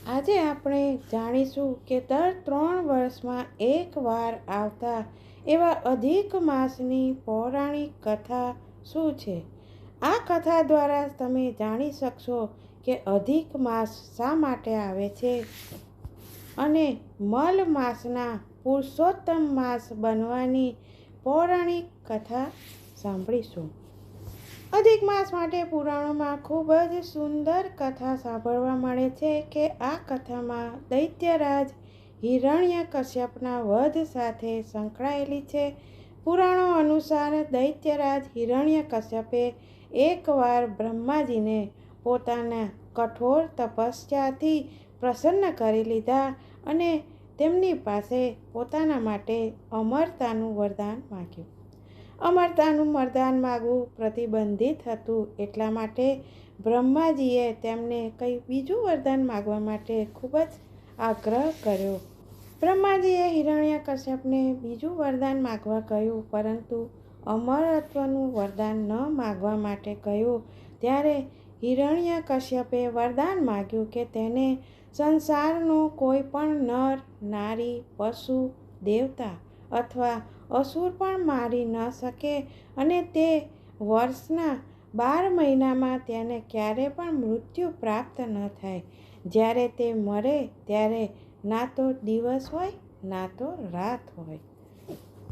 આજે આપણે જાણીશું કે દર 3 વર્ષમાં એકવાર આવતા એવા અધિક માસની પૌરાણિક કથા શું છે. આ કથા દ્વારા તમે જાણી શકશો કે અધિક માસ શા માટે આવે છે અને મલ માસના પુરુષોત્તમ માસ બનવાની પૌરાણિક કથા સાંભળીશું. અધિક માસ માટે પુરાણોમાં ખૂબ જ સુંદર કથા સાંભળવા મળે છે કે આ કથામાં દૈત્યરાજ હિરણ્યકશ્યપના વધ સાથે સંકળાયેલી છે. પુરાણો અનુસાર દૈત્યરાજ હિરણ્યકશ્યપે એકવાર બ્રહ્માજીને પોતાના કઠોર તપસ્યાથી પ્રસન્ન કરી લીધા અને તેમની પાસે પોતાના માટે અમરતાનું વરદાન માગ્યું. અમરતાનું વરદાન માગવું પ્રતિબંધિત હતું, એટલા માટે બ્રહ્માજીએ તેમને કંઈ બીજું વરદાન માગવા માટે ખૂબ જ આગ્રહ કર્યો. બ્રહ્માજીએ હિરણ્યકશ્યપને બીજું વરદાન માગવા કહ્યું, પરંતુ અમરત્વનું વરદાન ન માગવા માટે કહ્યું. ત્યારે હિરણ્યકશ્યપે વરદાન માગ્યું કે તેને સંસારનો કોઈ પણ નર, નારી, પશુ, દેવતા અથવા અસુર પણ મારી ન શકે અને તે વર્ષના 12 મહિનામાં તેને ક્યારે પણ મૃત્યુ પ્રાપ્ત ન થાય. જ્યારે તે મરે ત્યારે ના તો દિવસ હોય ના તો રાત હોય.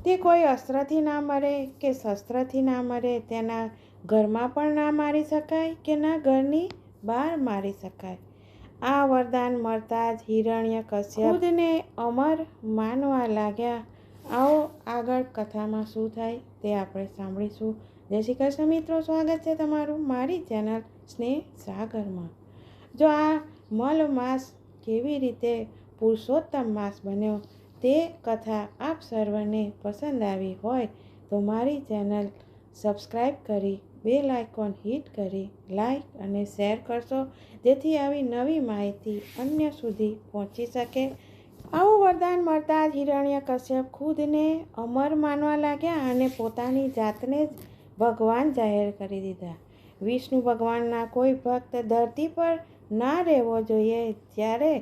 તે કોઈ અસ્ત્રથી ના મરે કે શસ્ત્રથી ના મરે, તેના ઘરમાં પણ ના મારી શકાય કે ના ઘરની બહાર મારી શકાય. આ વરદાન મળતા જ હિરણ્યકશ્યપ ખુદને અમર માનવા લાગ્યા. આવો આગળ કથામાં શું થાય તે આપણે સાંભળીશું. જય શ્રી કૃષ્ણ મિત્રો, સ્વાગત છે તમારું મારી ચેનલ સ્નેહ સાગરમાં. જો આ મલ માસ કેવી રીતે પુરુષોત્તમ માસ બન્યો તે કથા આપ સર્વને પસંદ આવી હોય તો મારી ચેનલ સબસ્ક્રાઈબ કરી બેલ આઇકોન હિટ કરી લાઈક અને શેર કરશો, જેથી આવી નવી માહિતી અન્ય સુધી પહોંચી શકે. આવું વરદાન મળતા જ હિરણ્યકશ્યપ ખુદને અમર માનવા લાગ્યા અને પોતાની જાતને જ ભગવાન જાહેર કરી દીધા. વિષ્ણુ ભગવાનના કોઈ ભક્ત ધરતી પર ના રહેવો જોઈએ. જ્યારે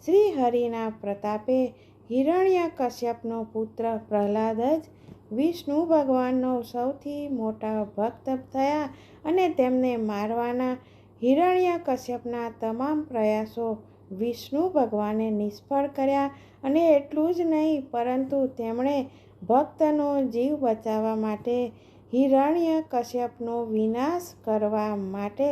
શ્રી હરિના પ્રતાપે હિરણ્યકશ્યપનો પુત્ર પ્રહલાદ જ વિષ્ણુ ભગવાનનો સૌથી મોટા ભક્ત થયા અને તેમને મારવાના હિરણ્યકશ્યપના તમામ પ્રયાસો વિષ્ણુ ભગવાને નિષ્ફળ કર્યા. અને એટલું જ નહીં, પરંતુ તેમણે ભક્તનો જીવ બચાવવા માટે હિરણ્યકશ્યપનો વિનાશ કરવા માટે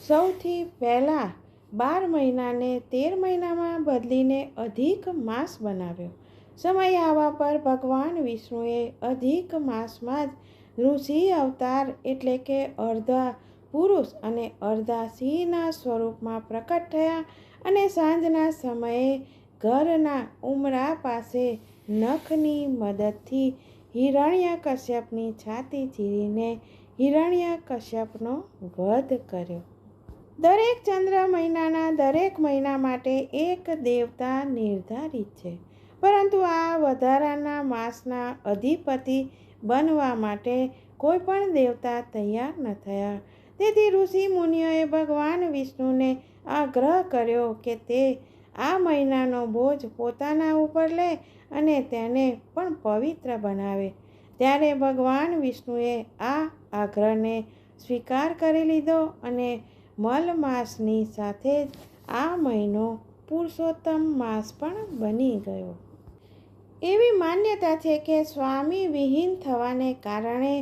સૌથી પહેલાં 12 મહિનાને 13 મહિનામાં બદલીને અધિક માસ બનાવ્યો. સમય આવવા પર ભગવાન વિષ્ણુએ અધિક માસમાં જ ઋષિ અવતાર એટલે કે અડધા પુરુષ અને અડધા સિંહના સ્વરૂપમાં પ્રકટ થયા અને સાંજના સમયે ઘરના ઉંબરા પાસે નખની મદદથી હિરણ્યકશ્યપની છાતી ચીરીને હિરણ્યકશ્યપનો વધ કર્યો. દરેક ચંદ્ર મહિનાના દરેક મહિના માટે એક દેવતા નિર્ધારિત છે, પરંતુ આ વધારાના માસના અધિપતિ બનવા માટે કોઈ પણ દેવતા તૈયાર ન થયા. તેથી ઋષિ મુનિઓએ ભગવાન વિષ્ણુને આગ્રહ કર્યો કે તે આ મહિનાનો બોજ પોતાના ઉપર લે અને તેને પણ પવિત્ર બનાવે. ત્યારે ભગવાન વિષ્ણુએ આ આગ્રહને સ્વીકાર કરી લીધો અને મલ માસની સાથે જ આ મહિનો પુરુષોત્તમ માસ પણ બની ગયો. એવી માન્યતા છે કે સ્વામી વિહીન થવાને કારણે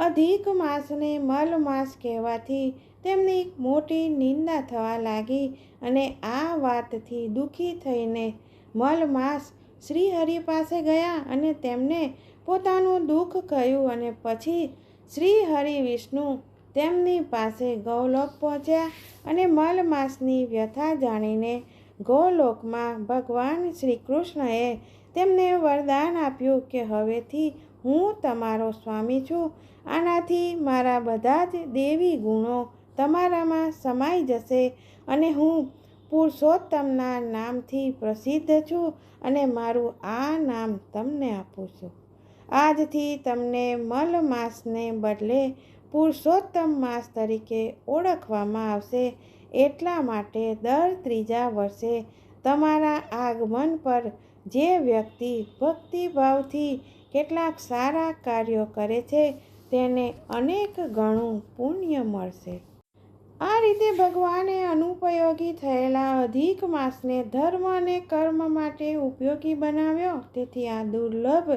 અધિક માસને મલ માસ કહેવાથી તેમની મોટી નિંદા થવા લાગી અને આ વાતથી દુઃખી થઈને મલ માસ શ્રી હરિ પાસે ગયા અને તેમને પોતાનું દુઃખ કહ્યું અને પછી શ્રી હરિ વિષ્ણુ તેમની પાસે ગૌલોક પહોંચ્યા અને મલ માસની વ્યથા જાણીને ગૌલોકમાં ભગવાન શ્રી કૃષ્ણએ તેમને વરદાન આપ્યું કે હવેથી હું તમારો સ્વામી છું. આનાથી મારા બધા જ દેવી ગુણો તમારામાં સમાઈ જશે અને હું પુરુષોત્તમના નામથી પ્રસિદ્ધ છું અને મારું આ નામ તમને આપું છું. આજથી તમને મલ માસને બદલે પુરુષોત્તમ માસ તરીકે ઓળખવામાં આવશે. એટલા માટે દર ત્રીજા વર્ષે તમારા આગમન પર જે વ્યક્તિ ભક્તિભાવથી કેટલાક સારા કાર્યો કરે છે તેને અનેક ગણું પુણ્ય મળશે. આ રીતે ભગવાને અનુપયોગી થયેલા અધિક માસને ધર્મ અને કર્મ માટે ઉપયોગી બનાવ્યો. તેથી આ દુર્લભ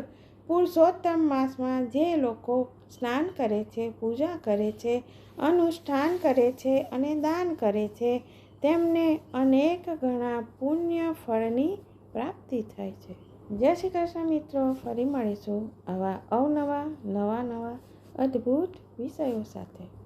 પુરુષોત્તમ માસમાં જે લોકો સ્નાન કરે છે, પૂજા કરે છે, અનુષ્ઠાન કરે છે અને દાન કરે છે તેમને અનેક ગણા પુણ્ય ફળની પ્રાપ્તિ થાય છે. જય શ્રી કૃષ્ણ મિત્રો. ફરી મળીશું આવા અવનવા નવા અદ્ભુત વિષયો સાથે.